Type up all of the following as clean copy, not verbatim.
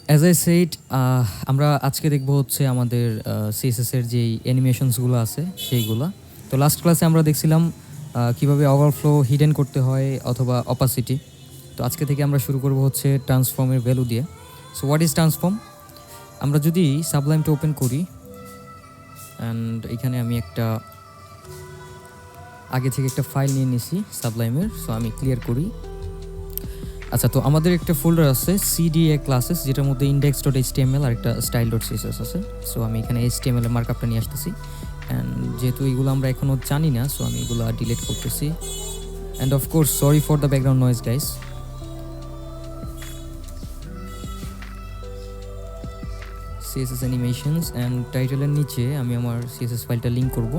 As I said, আমরা আজকে দেখব হচ্ছে আমাদের সিএসএসের যেই অ্যানিমেশনসগুলো আছে সেইগুলো। তো লাস্ট ক্লাসে আমরা দেখছিলাম কিভাবে ওভারফ্লো হিডেন করতে হয় অথবা অপাসিটি। তো আজকে থেকে আমরা শুরু করব হচ্ছে ট্রান্সফর্মের ভ্যালু দিয়ে। So what is transform? আমরা যদি সাবলাইমটা ওপেন করি অ্যান্ড এখানে আমি একটা আগে থেকে একটা ফাইল নিয়ে নিছি সাবলাইমের, সো আমি ক্লিয়ার করি। আচ্ছা, তো আমাদের একটা ফোল্ডার আছে CDA ক্লাসেস, যেটার মধ্যে index.html আর একটা style.css আছে। সো আমি এখানে HTML এর মার্কআপটা নিয়ে আসতেছি, অ্যান্ড যেহেতু এইগুলো আমরা এখনও জানি না, সো আমি এগুলো ডিলিট করতেছি। And of course sorry for the background noise guys. CSS Animations and টাইটেলের নিচে আমি আমার CSS ফাইলটা লিঙ্ক করব।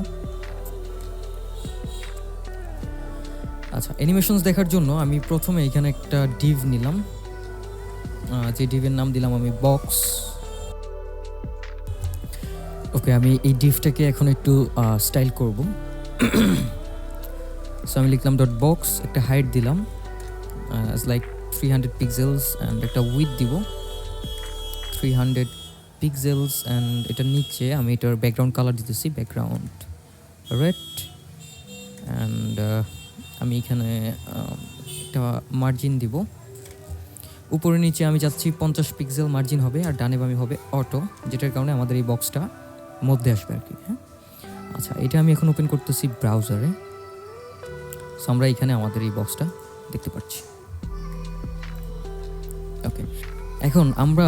আচ্ছা, অ্যানিমেশনস দেখার জন্য আমি প্রথমে এখানে একটা ডিভ নিলাম, যে ডিভের নাম দিলাম আমি বক্স। ওকে, আমি এই ডিভটাকে এখন একটু স্টাইল করব। সো আমি লিখলাম ডট বক্স, একটা হাইট দিলাম লাইক 300 পিক্সেলস, অ্যান্ড একটা উইথ দিব 300 পিক্সেলস, অ্যান্ড এটার নিচে আমি এটার ব্যাকগ্রাউন্ড কালার দিতেছি ব্যাকগ্রাউন্ড রেড, অ্যান্ড আমি এখানে একটা মার্জিন দিব। উপরে নিচে আমি চাচ্ছি 50 পিক্সেল মার্জিন হবে, আর ডানে বামে হবে অটো, যেটার কারণে আমাদের এই বক্সটা মধ্যে আসবে আর কি। হ্যাঁ, আচ্ছা, এটা আমি এখন ওপেন করতেছি ব্রাউজারে। সো আমরা এখানে আমাদের এই বক্সটা দেখতে পাচ্ছি। ওকে, এখন আমরা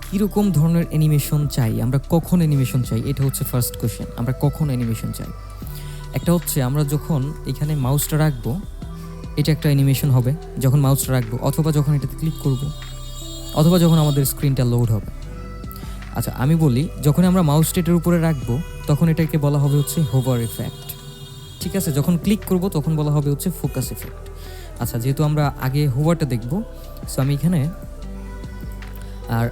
কীরকম ধরনের অ্যানিমেশন চাই, আমরা কখন অ্যানিমেশন চাই, এটা হচ্ছে ফার্স্ট কোয়েশ্চেন। আমরা কখন অ্যানিমেশন চাই? একটা হচ্ছে আমরা যখন এখানে মাউসটা রাখবো, এটা একটা অ্যানিমেশন হবে যখন মাউসটা রাখবো, অথবা যখন এটাতে ক্লিক করব, অথবা যখন আমাদের স্ক্রিনটা লোড হবে। আচ্ছা, আমি বলি যখন আমরা মাউসটা এটার উপরে রাখবো তখন এটাকে বলা হবে হচ্ছে হোভার ইফেক্ট, ঠিক আছে? যখন ক্লিক করব তখন বলা হবে হচ্ছে ফোকাস ইফেক্ট। আচ্ছা, যেহেতু আমরা আগে হোভারটা দেখব, সো আমি এখানে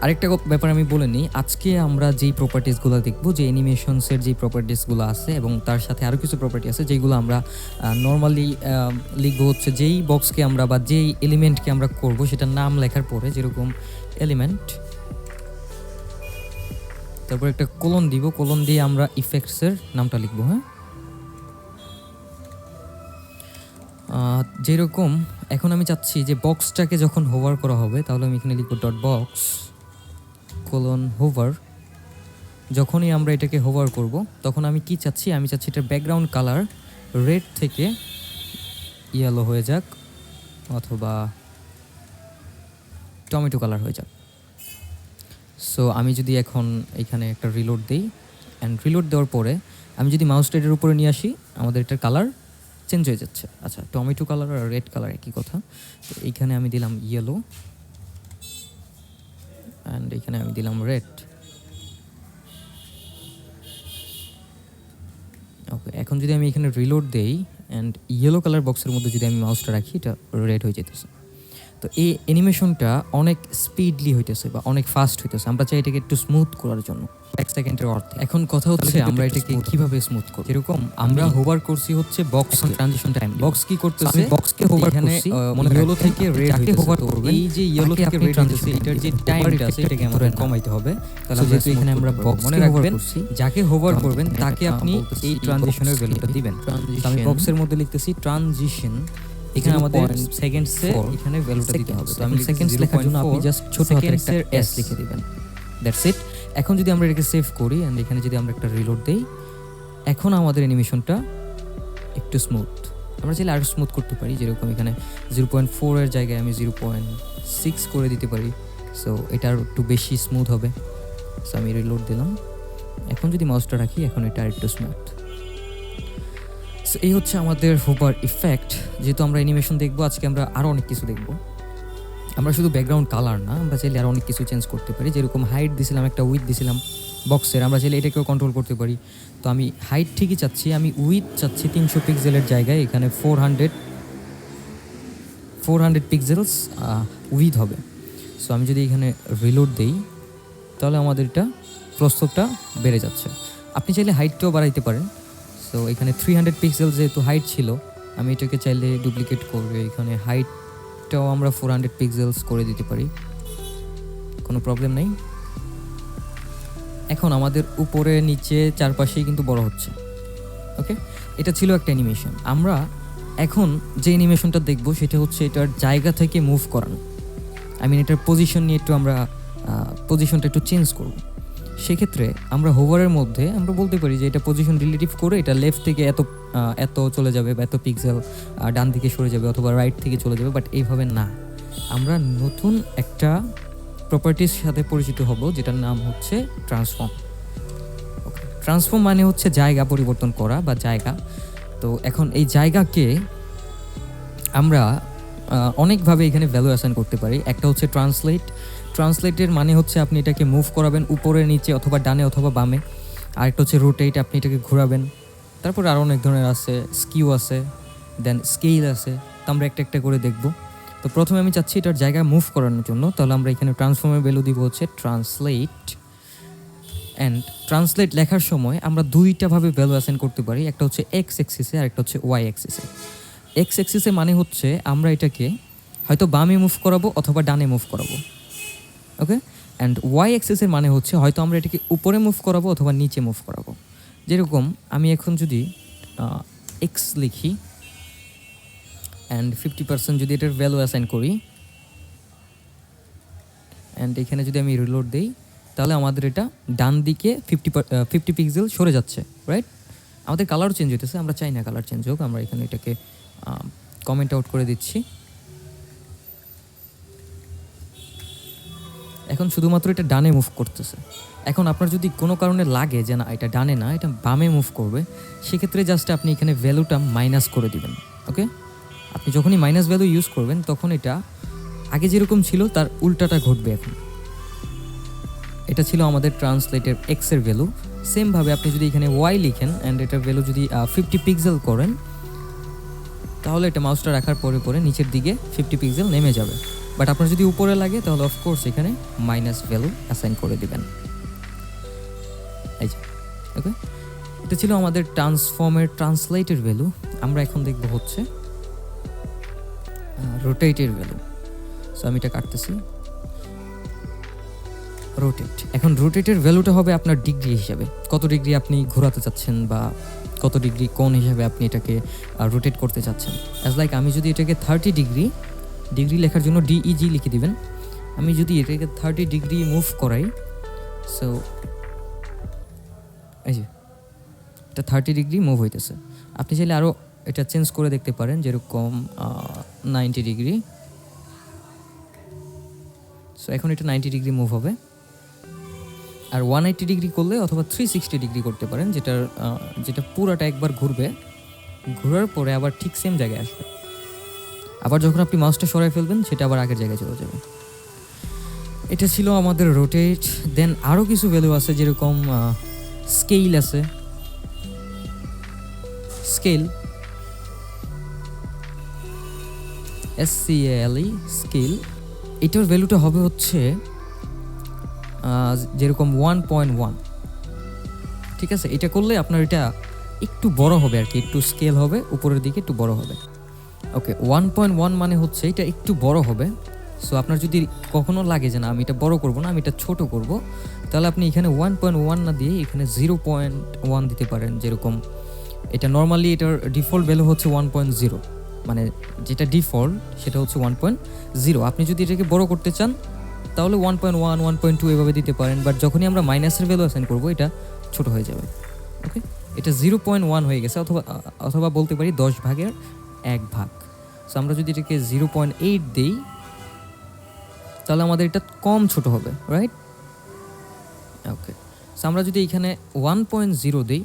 আরেকটা ব্যাপার আমি বলে নিই। আজকে আমরা যেই প্রপার্টিসগুলো দেখবো, যে অ্যানিমেশনসের যেই প্রপার্টিসগুলো আছে এবং তার সাথে আরও কিছু প্রপার্টি আছে যেগুলো আমরা নর্মালি লিখবো হচ্ছে যেই বক্সকে আমরা বা যেই এলিমেন্টকে আমরা করব সেটার নাম লেখার পরে, যেরকম এলিমেন্ট, তারপর একটা কোলন দিব, কোলন দিয়ে আমরা ইফেক্টসের নামটা লিখবো। হ্যাঁ, যেরকম এখন আমি চাচ্ছি যে বক্সটাকে যখন হোভার করা হবে, তাহলে আমি এখানে লিখবো ডট বক্স কোলন হোভার। যখনই আমরা এটাকে হোভার করব তখন আমি কি চাচ্ছি? আমি চাচ্ছি এটার ব্যাকগ্রাউন্ড কালার রেড থেকে ইয়েলো হয়ে যাক, অথবা টমেটো কালার হয়ে যাক। সো আমি যদি এখন এখানে একটা রিলোড দিই, অ্যান্ড রিলোড দেওয়ার পরে আমি যদি মাউস এটার উপরে নিয়ে আসি, আমাদের এটার কালার চেঞ্জ হয়ে যাচ্ছে। আচ্ছা, টমেটো কালার আর রেড কালার একই কথা। তো এইখানে আমি দিলাম ইয়েলো, অ্যান্ড এখানে আমি দিলাম রেড। ওকে, এখন যদি আমি এখানে রিলোড দেই অ্যান্ড ইয়েলো কালার বক্সের মধ্যে যদি আমি মাউসটা রাখি, এটা রেড হয়ে যেতেছে। তো এই অ্যানিমেশনটা অনেক স্পিডলি হইতেছে বা অনেক ফাস্ট হইতেছে। আমরা চাই এটাকে একটু স্মুথ করার জন্য, 1 সেকেন্ডের অর্থে। এখন কথা হচ্ছে আমরা এটাকে কিভাবে স্মুথ করব। যেরকম আমরা হোভার করছি হচ্ছে বক্স ট্রানজিশন টাইম। বক্স কি করতেছে? বক্সকে হোভার করছি, মানে ইয়েলো থেকে রেড হইতে হোভার করবেন। এই যে ইয়েলো থেকে রেড ট্রানজিশন, এটার যে টাইমটা আছে এটাকে আমাদের কমাইতে হবে। তাহলে যেহেতু এখানে আমরা বক্স মনে রাখবেন, যাকে হোভার করবেন তাকে আপনি এই ট্রানজিশনের ভ্যালুটা দিবেন। আমি বক্সের মধ্যে লিখতেছি ট্রানজিশন, এখানে আমাদের সেকেন্ডসে এখানে ভ্যালুটা দিতে হবে। তো আমি সেকেন্ডস লেখার জন্য আপনি জাস্ট ছোট হাতের একটা এস লিখে দিবেন, দ্যাটস ইট। এখন যদি আমরা এটাকে সেভ করি অ্যান্ড এখানে যদি আমরা একটা রিলোড দেই, এখন আমাদের অ্যানিমেশনটা একটু স্মুথ। আমরা চাইলে আরও স্মুথ করতে পারি, যেরকম এখানে 0.4 এর জায়গায় আমি 0.6 করে দিতে পারি। সো এটা আর একটু বেশি স্মুথ হবে। সো আমি রিলোড দিলাম, এখন যদি মাউসটা রাখি, এখন এটা আর একটু স্মুথ। এই হচ্ছে আমাদের হোভার ইফেক্ট। যেহেতু আমরা অ্যানিমেশন দেখবো আজকে, আমরা আরও অনেক কিছু দেখবো। আমরা শুধু ব্যাকগ্রাউন্ড কালার না, আমরা চাইলে আরও অনেক কিছু চেঞ্জ করতে পারি। যেরকম হাইট দিছিলাম, একটা উইথ দিছিলাম বক্সের, আমরা চাইলে এটাকেও কন্ট্রোল করতে পারি। তো আমি হাইট ঠিকই চাচ্ছি, আমি উইথ চাচ্ছি 300 পিক্সেলের জায়গায় এখানে 400 পিক্সেলস উইথ হবে। সো আমি যদি এখানে রিলোড দেই, তাহলে আমাদের এটা প্রস্থটা বেড়ে যাচ্ছে। আপনি চাইলে হাইটটাও বাড়াইতে পারেন। সো এখানে 300 পিক্সেল যেহেতু হাইট ছিল, আমি এটাকে চাইলে ডুপ্লিকেট করবে, এখানে হাইটটাও আমরা 400 পিক্সেলস করে দিতে পারি। কোনো প্রবলেম নেই। এখন আমাদের উপরে নিচে চারপাশেই কিন্তু বড় হচ্ছে। ওকে, এটা ছিল একটা অ্যানিমেশন। আমরা এখন যে অ্যানিমেশনটা দেখব সেটা হচ্ছে এটার জায়গা থেকে মুভ করানো। এটার পজিশন নিয়ে একটু আমরা পজিশনটা একটু চেঞ্জ করব। সেক্ষেত্রে আমরা হোভারের মধ্যে আমরা বলতে পারি যে এটা পজিশন রিলেটিভ করে এটা লেফট থেকে এত চলে যাবে বা এত পিক্সেল ডান দিকে সরে যাবে অথবা রাইট থেকে চলে যাবে, বাট এইভাবে না। আমরা নতুন একটা প্রপার্টির সাথে পরিচিত হব যেটার নাম হচ্ছে ট্রান্সফর্ম। ওকে, ট্রান্সফর্ম মানে হচ্ছে জায়গা পরিবর্তন করা বা জায়গা। তো এখন এই জায়গাকে আমরা অনেকভাবে এখানে ভ্যালু অ্যাসাইন করতে পারি। একটা হচ্ছে ট্রান্সলেটের মানে হচ্ছে আপনি এটাকে মুভ করাবেন উপরে নিচে অথবা ডানে অথবা বামে। আরেকটা হচ্ছে রোটেট, আপনি এটাকে ঘোরাবেন। তারপর আরও অনেক ধরনের আছে, স্কিউ আছে, দেন স্কেল আছে। তো আমরা একটা একটা করে দেখব। তো প্রথমে আমি চাচ্ছি এটার জায়গায় মুভ করানোর জন্য, তাহলে আমরা এখানে ট্রান্সফর্মের ভ্যালু দিব হচ্ছে ট্রান্সলেট। অ্যান্ড ট্রান্সলেট লেখার সময় আমরা দুইটাভাবে ভ্যালু অ্যাসাইন করতে পারি, একটা হচ্ছে এক্স অ্যাক্সিসে আর একটা হচ্ছে ওয়াই অ্যাক্সিসে। এক্স অ্যাক্সিসে মানে হচ্ছে আমরা এটাকে হয়তো বামে মুভ করাবো অথবা ডানে মুভ করাবো। ওকে, অ্যান্ড ওয়াই অ্যাক্সিসের মানে হচ্ছে হয়তো আমরা এটাকে উপরে মুভ করাবো অথবা নিচে মুভ করাবো। যেরকম আমি এখন যদি এক্স লিখি অ্যান্ড 50% যদি এটার ভ্যালু অ্যাসাইন করি অ্যান্ড এখানে যদি আমি রিলোড দিই, তাহলে আমাদের এটা ডান দিকে 50 পিক্সেল সরে যাচ্ছে, রাইট? আমাদের কালার চেঞ্জ হইতেছে, আমরা চাই না কালার চেঞ্জ হোক, আমরা এখানে এটাকে কমেন্ট আউট করে দিচ্ছি। এখন শুধুমাত্র এটা ডানে মুভ করতেছে। এখন আপনার যদি কোনো কারণে লাগে যে না এটা ডানে না, এটা বামে মুভ করবে, সেক্ষেত্রে জাস্ট আপনি এখানে ভ্যালুটা মাইনাস করে দিবেন। ওকে, আপনি যখনই মাইনাস ভ্যালু ইউজ করবেন তখন এটা আগে যেরকম ছিল তার উল্টাটা ঘটবে। এখন এটা ছিল আমাদের ট্রান্সলেটের এক্সের ভ্যালু। সেমভাবে আপনি যদি এখানে ওয়াই লিখেন অ্যান্ড এটার ভ্যালু যদি 50 পিক্সেল করেন, তাহলে এটা মাউসটা রাখার পরে পরে নিচের দিকে 50 পিক্সেল নেমে যাবে। বাট আপনার যদি উপরে লাগে তাহলে অফকোর্স এখানে মাইনাস ভ্যালু অ্যাসাইন করে দিবেন। এই যে, ওকে, এটা ছিল আমাদের ট্রান্সফর্মের ট্রান্সলেটের ভ্যালু। আমরা এখন দেখব হচ্ছে রোটেটের ভ্যালু। সো আমি এটা কাটতেছি, রোটেট। এখন রোটেটের ভ্যালুটা হবে আপনার ডিগ্রি হিসাবে, কত ডিগ্রি আপনি ঘোরাতে চাচ্ছেন বা কত ডিগ্রি কোণ হিসাবে আপনি এটাকে রোটেট করতে চাচ্ছেন। অ্যাজ লাইক আমি যদি এটাকে 30 ডিগ্রি লেখার জন্য ডিইজি লিখে দিবেন। আমি যদি এটাকে 30 ডিগ্রি মুভ করাই, সো এই যে এটা 30 ডিগ্রি মুভ হইতেছে। আপনি চাইলে আরও এটা চেঞ্জ করে দেখতে পারেন, যেরকম 90 ডিগ্রি। সো এখন এটা 90 ডিগ্রি মুভ হবে। আর 180 ডিগ্রি করলে অথবা 360 ডিগ্রি করতে পারেন, যেটা পুরাটা একবার ঘুরবে, ঘোরার পরে আবার ঠিক সেম জায়গায় আসবে। আবার যখন আপনি মাউসটা সরাই ফেলবেন সেটা আবার আগের জায়গায় চলে যাবে। এটা ছিল আমাদের রোটেট। দেন আরও কিছু ভ্যালু আছে, যেরকম স্কেল আছে, স্কেল, SCALE, স্কেল। এটার ভ্যালুটা হবে হচ্ছে যেরকম 1.1। ঠিক আছে, এটা করলে আপনার এটা একটু বড় হবে আর কি, একটু স্কেল হবে উপরের দিকে, একটু বড় হবে। ওকে, 1.1 মানে হচ্ছে এটা একটু বড় হবে। সো আপনার যদি কখনো লাগে যে না আমি এটা বড় করব না, আমি এটা ছোট করব, তাহলে আপনি এখানে 1.1 না দিয়ে এখানে 0.1 দিতে পারেন। যেরকম এটা নর্মালি এটার ডিফল্ট ভ্যালু হচ্ছে 1.0, মানে যেটা ডিফল্ট সেটা হচ্ছে 1.0। আপনি যদি এটাকে বড় করতে চান তাহলে 1.1, 1.2 এভাবে দিতে পারেন। বাট যখনই আমরা মাইনাসের ভ্যালু অ্যাসাইন করবো এটা ছোট হয়ে যাবে। ওকে, এটা 0.1 হয়ে গেছে, অথবা বলতে পারি 10/1 সো আমরা যদি এটাকে 0.8 দিই তাহলে আমাদের এটা কম ছোট হবে, রাইট? ওকে, সো আমরা যদি এখানে 1.0 দিই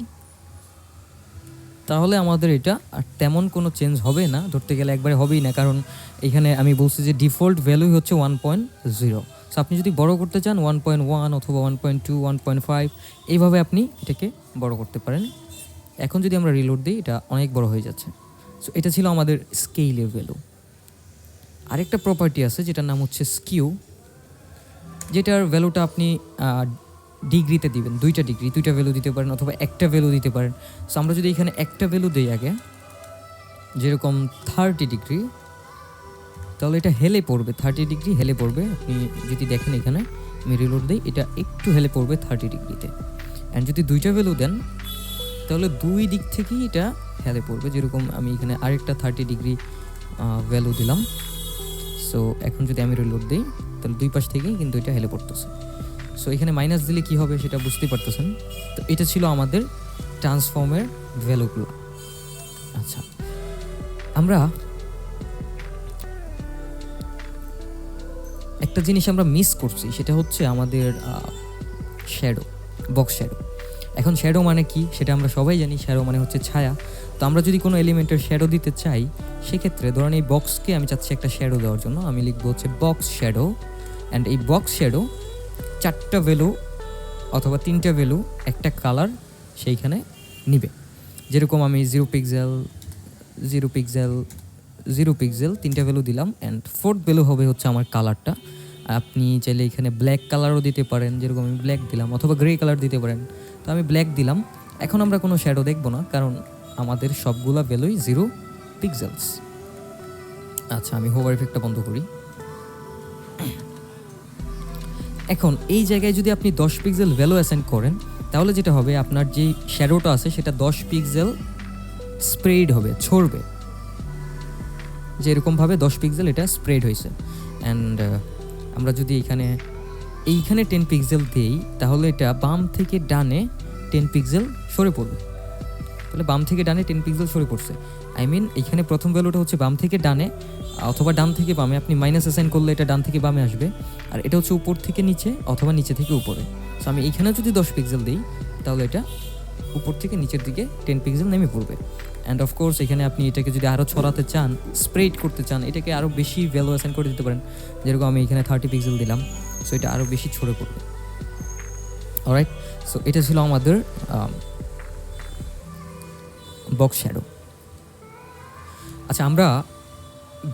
তাহলে আমাদের এটা আর তেমন কোনো চেঞ্জ হবে না, ধরতে গেলে একবারে হবেই না, কারণ এখানে আমি বলছি যে ডিফল্ট ভ্যালুই হচ্ছে 1.0। সো আপনি যদি বড় করতে চান 1.1 অথবা 1.2, 1.5 এইভাবে আপনি এটাকে বড় করতে পারেন। এখন যদি আমরা রিলোড দিই এটা অনেক বড় হয়ে যাচ্ছে। সো এটা ছিল আমাদের স্কেলের ভ্যালু। আরেকটা প্রপার্টি আছে যেটার নাম হচ্ছে স্কিউ, যেটার ভ্যালুটা আপনি ডিগ্রিতে দিবেন। দুইটা ভ্যালু দিতে পারেন অথবা একটা ভ্যালু দিতে পারেন। সো আমরা যদি এখানে একটা ভ্যালু দিই আগে, যেরকম 30 ডিগ্রি, তাহলে এটা হেলে পড়বে, 30 ডিগ্রি হেলে পড়বে। আপনি যদি দেখেন এখানে আমি রিলোড দিই, এটা একটু হেলে পড়বে 30 ডিগ্রিতে। অ্যান্ড যদি দুইটা ভ্যালু দেন তাহলে দুই দিক থেকেই এটা হেলে পড়বে। যেরকম আমি এখানে আরেকটা 30 ডিগ্রি ভ্যালু দিলাম। সো এখন যদি আমি রিলোড দিই তাহলে দুই পাশ থেকেই কিন্তু এটা হেলে পড়তেছে। সো এখানে মাইনাস দিলে কী হবে সেটা বুঝতেই পারতেছেন। তো এটা ছিল আমাদের ট্রান্সফর্মের ভ্যালুগুলো। আচ্ছা, আমরা একটা জিনিস আমরা মিস করছি, সেটা হচ্ছে আমাদের শ্যাডো, বক্স শ্যাডো। এখন শ্যাডো মানে কি সেটা আমরা সবাই জানি, শ্যাডো মানে হচ্ছে ছায়া। তো আমরা যদি কোনো এলিমেন্টের শ্যাডো দিতে চাই, সেক্ষেত্রে ধরেন এই বক্সকে আমি চাচ্ছি একটা শ্যাডো দেওয়ার জন্য, আমি লিখবো হচ্ছে বক্স শ্যাডো। অ্যান্ড এই বক্স শ্যাডো 4টা ভ্যালু অথবা 3টা ভ্যালু একটা কালার সেইখানে নিবে। যেরকম আমি 0 পিক্সেল 0 পিক্সেল 0 পিক্সেল 3টা ভ্যালু দিলাম। অ্যান্ড 4th ভ্যালু হবে হচ্ছে আমার কালারটা। আপনি চাইলে এখানে ব্ল্যাক কালারও দিতে পারেন, যেরকম আমি ব্ল্যাক দিলাম, অথবা গ্রে কালার দিতে পারেন। তো আমি ব্ল্যাক দিলাম। এখন আমরা কোনো শ্যাডো দেখব না, কারণ আমাদের সবগুলা ভ্যালুই 0 পিক্সেলস। আচ্ছা, আমি হোভার ইফেক্টটা বন্ধ করি। এখন এই জায়গায় যদি আপনি 10 পিক্সেল ভ্যালু অ্যাসাইন করেন, তাহলে যেটা হবে আপনার যেই শ্যাডোটা আছে সেটা 10 পিক্সেল স্প্রেড হবে, ছড়বে। যেরকমভাবে 10 পিক্সেল এটা স্প্রেড হয়েছে। অ্যান্ড আমরা যদি এইখানে 10 পিক্সেল দিই, তাহলে এটা বাম থেকে ডানে 10 পিক্সেল সরে পড়বে। তাহলে বাম থেকে ডানে 10 পিক্সেল সরে পড়ছে। আই মিন এখানে প্রথম ভ্যালুটা হচ্ছে বাম থেকে ডানে অথবা ডান থেকে বামে। আপনি মাইনাস অ্যাসাইন করলে এটা ডান থেকে বামে আসবে, আর এটা হচ্ছে উপর থেকে নিচে অথবা নিচে থেকে উপরে। সো আমি এইখানে যদি 10 পিক্সেল দিই, তাহলে এটা উপর থেকে নিচের দিকে 10 পিক্সেল নেমে পড়বে। অ্যান্ড অফকোর্স এখানে আপনি এটাকে যদি আরও ছড়াতে চান, স্প্রেড করতে চান, এটাকে আরও বেশি ভ্যালু অ্যাসাইন করে দিতে পারেন। যেরকম আমি এখানে 30 পিক্সেল দিলাম, সো এটা আরও বেশি ছড়ে পড়বে। অলরাইট, সো এটা ছিল আমাদের বক্স শ্যাডো। আচ্ছা, আমরা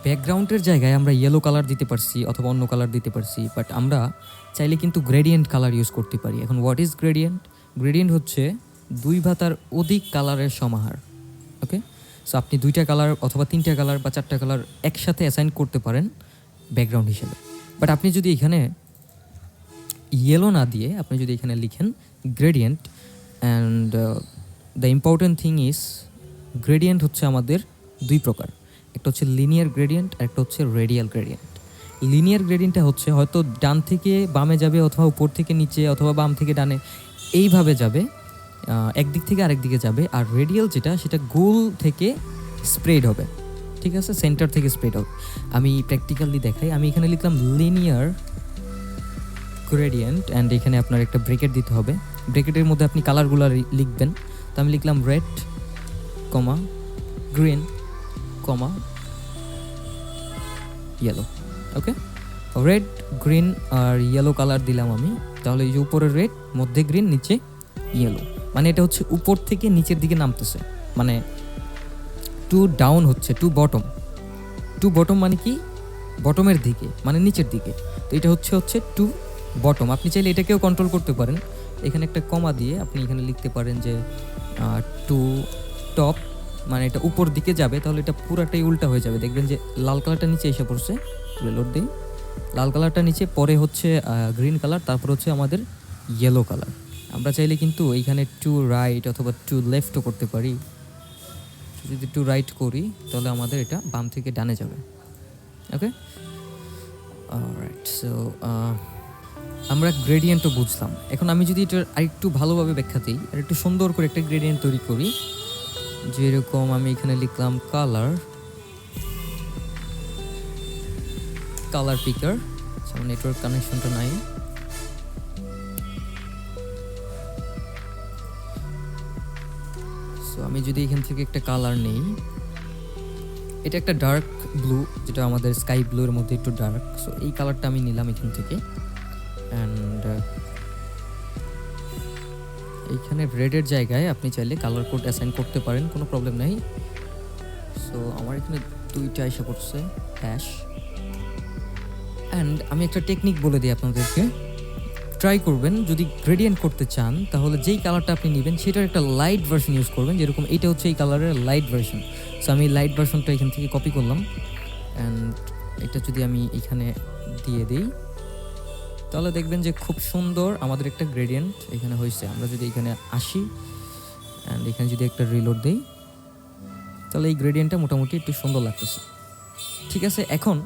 ব্যাকগ্রাউন্ডের জায়গায় আমরা ইয়েলো কালার দিতে পারছি অথবা অন্য কালার দিতে পারছি, বাট আমরা চাইলে কিন্তু গ্রেডিয়েন্ট কালার ইউজ করতে পারি। এখন হোয়াট ইজ গ্রেডিয়েন্ট? গ্রেডিয়েন্ট হচ্ছে 2 বা তার অধিক কালারের সমাহার। ওকে, সো আপনি 2টা কালার অথবা 3টা কালার বা 4টা কালার একসাথে অ্যাসাইন করতে পারেন ব্যাকগ্রাউন্ড হিসেবে। বাট আপনি যদি এখানে ইয়েলো না দিয়ে আপনি যদি এখানে লিখেন gradient, and the important thing is gradient হচ্ছে আমাদের 2 প্রকার। একটা হচ্ছে লিনিয়ার গ্রেডিয়েন্ট আর একটা হচ্ছে রেডিয়াল গ্রেডিয়েন্ট। লিনিয়ার গ্রেডিয়েন্টটা হচ্ছে হয়তো ডান থেকে বামে যাবে অথবা উপর থেকে নিচে অথবা বাম থেকে ডানে, এইভাবে যাবে, একদিক থেকে আরেক দিকে যাবে। আর রেডিয়াল যেটা, সেটা গোল থেকে স্প্রেড হবে, ঠিক আছে, সেন্টার থেকে স্প্রেড হবে। আমি প্র্যাকটিক্যালি দেখাই। আমি এখানে লিখলাম লিনিয়ার গ্রেডিয়েন্ট, অ্যান্ড এখানে আপনার একটা ব্রেকেট দিতে হবে। ব্রেকেটের মধ্যে আপনি কালারগুলো লিখবেন। তো আমি লিখলাম রেড কমা গ্রিন কমা ইয়েলো। ওকে, রেড গ্রিন আর ইয়েলো কালার দিলাম আমি। তাহলে এই যে উপরে রেড, মধ্যে গ্রিন, নিচে ইয়েলো, মানে এটা হচ্ছে উপর থেকে নিচের দিকে নামতেছে, মানে টু ডাউন হচ্ছে, টু বটম মানে কি, বটমের দিকে মানে নিচের দিকে। তো এটা হচ্ছে টু বটম। আপনি চাইলে এটাকেও কন্ট্রোল করতে পারেন। এখানে একটা কমা দিয়ে আপনি এখানে লিখতে পারেন যে টু টপ, মানে এটা উপর দিকে যাবে। তাহলে এটা পুরাটাই উল্টা হয়ে যাবে। দেখবেন যে লাল কালারটা নিচে এসে পড়ছে, রিলোড দিই, লাল কালারটা নিচে, পরে হচ্ছে গ্রিন কালার, তারপর হচ্ছে আমাদের ইয়েলো কালার। আমরা চাইলে কিন্তু এইখানে টু রাইট অথবা টু লেফটও করতে পারি। যদি টু রাইট করি তাহলে আমাদের এটা বাম থেকে ডানে যাবে। ওকে, অলরাইট, সো আমরা গ্রেডিয়েন্টও বুঝলাম। এখন আমি যদি এটা আরেকটু ভালোভাবে ব্যাখ্যা দিই, আর একটু সুন্দর করে একটা গ্রেডিয়েন্ট তৈরি করি, যেরকম আমি এখানে লিখলাম কালার পিকার। আমার নেটওয়ার্ক কানেকশনটা নাই। সো আমি যদি এখান থেকে একটা কালার নেই, এটা একটা ডার্ক ব্লু, যেটা আমাদের স্কাই ব্লুর মধ্যে একটু ডার্ক। সো এই কালারটা আমি নিলাম এখান থেকে। অ্যান্ড এইখানে রেডের জায়গায় আপনি চাইলে কালার কোড অ্যাসাইন করতে পারেন, কোনো প্রবলেম নেই। সো আমার এখানে 2টা এসে পড়ছে হ্যাশ। অ্যান্ড আমি একটা টেকনিক বলে দিই আপনাদেরকে, ট্রাই করবেন যদি গ্রেডিয়েন্ট করতে চান, তাহলে যেই কালারটা আপনি নেবেন সেটার একটা লাইট ভার্সন ইউজ করবেন। যেরকম এটা হচ্ছে এই কালারের লাইট ভার্সন। সো আমি লাইট ভার্সনটা এখান থেকে কপি করলাম, অ্যান্ড এটা যদি আমি এখানে দিয়ে দিই, তাহলে দেখবেন যে খুব সুন্দর আমাদের একটা গ্রেডিয়েন্ট এখানে হয়েছে। আমরা যদি এখানে আসি অ্যান্ড এখানে যদি একটা রিলোড দেই, তাহলে এই গ্রেডিয়েন্টটা মোটামুটি একটু সুন্দর লাগতেছে। ঠিক আছে, এখন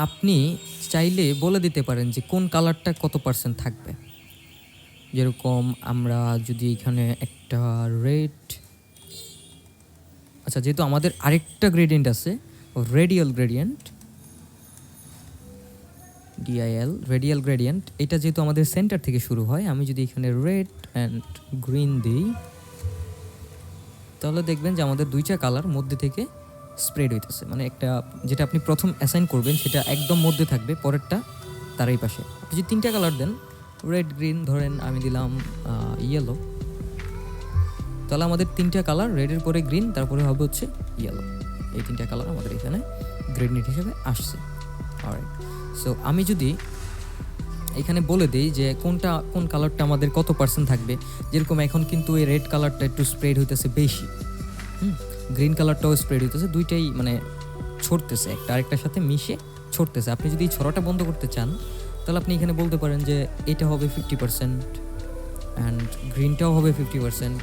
আপনি চাইলে বলে দিতে পারেন যে কোন কালারটা কত পার্সেন্ট থাকবে। যেরকম আমরা যদি এখানে একটা রেড, আচ্ছা যেহেতু আমাদের আরেকটা গ্রেডিয়েন্ট আছে radial gradient, DIL radial gradient, এটা যেহেতু আমাদের সেন্টার থেকে শুরু হয়, আমি যদি এখানে রেড অ্যান্ড গ্রিন দিই, তাহলে দেখবেন যে আমাদের দুইটা কালার মধ্যে থেকে স্প্রেড হইতেছে। মানে একটা যেটা আপনি প্রথম অ্যাসাইন করবেন সেটা একদম মধ্যে থাকবে, পরেরটা তার এই পাশে। আপনি যদি তিনটা কালার দেন, রেড গ্রিন ধরেন, আমি দিলাম ইয়েলো, তাহলে আমাদের তিনটা কালার, রেডের পরে গ্রিন, তারপরে হবে হচ্ছে ইয়েলো। এই তিনটা কালার আমাদের এখানে গ্রেডিয়েন্ট হিসেবে আসছে। অলরাইট, সো আমি যদি এখানে বলে দিই যে কোন কালারটা আমাদের কত পার্সেন্ট থাকবে, যেরকম এখন কিন্তু এই রেড কালারটা একটু স্প্রেড হইতেছে বেশি, গ্রিন কালারটাও স্প্রেড হইতেছে, দুইটাই মানে ছড়তেছে, একটা আরেকটার সাথে মিশে ছড়তেছে। আপনি যদি এই ছড়াটা বন্ধ করতে চান, তাহলে আপনি এখানে বলতে পারেন যে এটা হবে 50% অ্যান্ড গ্রিনটাও হবে 50%।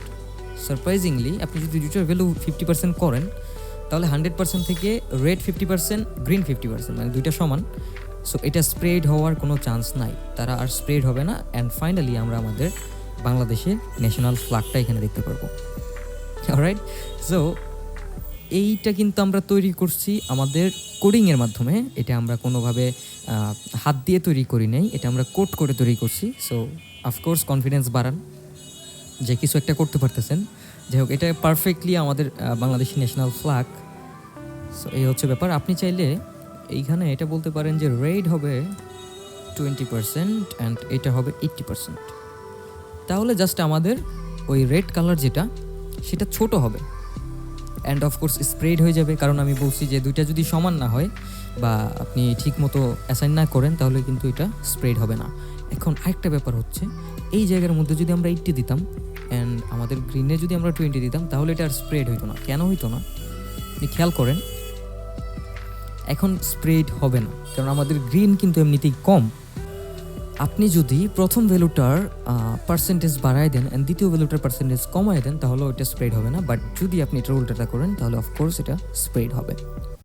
সারপ্রাইজিংলি আপনি যদি দুইটার ভ্যালু 50% করেন, তাহলে 100% থেকে রেড 50%, গ্রিন 50%, মানে দুইটা সমান। সো এটা স্প্রেড হওয়ার কোনো চান্স নাই, তারা আর স্প্রেড হবে না। অ্যান্ড ফাইনালি আমরা আমাদের বাংলাদেশের ন্যাশনাল ফ্ল্যাগটা এখানে দেখতে পারবো। অলরাইট, সো এইটা কিন্তু আমরা তৈরি করছি আমাদের কোডিংয়ের মাধ্যমে। এটা আমরা কোনোভাবে হাত দিয়ে তৈরি করি নাই, এটা আমরা কোড করে তৈরি করছি। সো অফকোর্স কনফিডেন্স বাড়ান যে কিছু একটা করতে পারতেছেন। যাই হোক, এটা পারফেক্টলি আমাদের বাংলাদেশি ন্যাশনাল ফ্ল্যাগ। সো এই হচ্ছে ব্যাপার। আপনি চাইলে এইখানে এটা বলতে পারেন যে রেড হবে 20% অ্যান্ড এটা হবে 80%। তাহলে জাস্ট আমাদের ওই রেড কালার যেটা, সেটা ছোট হবে অ্যান্ড অফকোর্স স্প্রেড হয়ে যাবে। কারণ আমি বলছি যে দুইটা যদি সমান না হয় বা আপনি ঠিক মতো অ্যাসাইন না করেন, তাহলে কিন্তু এটা স্প্রেড হবে না। এখন আরেকটা ব্যাপার হচ্ছে, এই জায়গার মধ্যে যদি আমরা 80 দিতাম অ্যান্ড আমাদের গ্রিনে যদি আমরা 20 দিতাম, তাহলে এটা আর স্প্রেড হইতো না। কেন হইতো না আপনি খেয়াল করেন, এখন স্প্রেড হবে না কারণ আমাদের গ্রিন কিন্তু এমনিতেই কম। আপনি যদি প্রথম ভ্যালুটার পার্সেন্টেজ বাড়ায় দেন অ্যান্ড দ্বিতীয় ভ্যালুটার পার্সেন্টেজ কমায় দেন, তাহলে ওইটা স্প্রেড হবে না। বাট যদি আপনি এটা উল্টাটা করেন, তাহলে অফকোর্স এটা স্প্রেড হবে।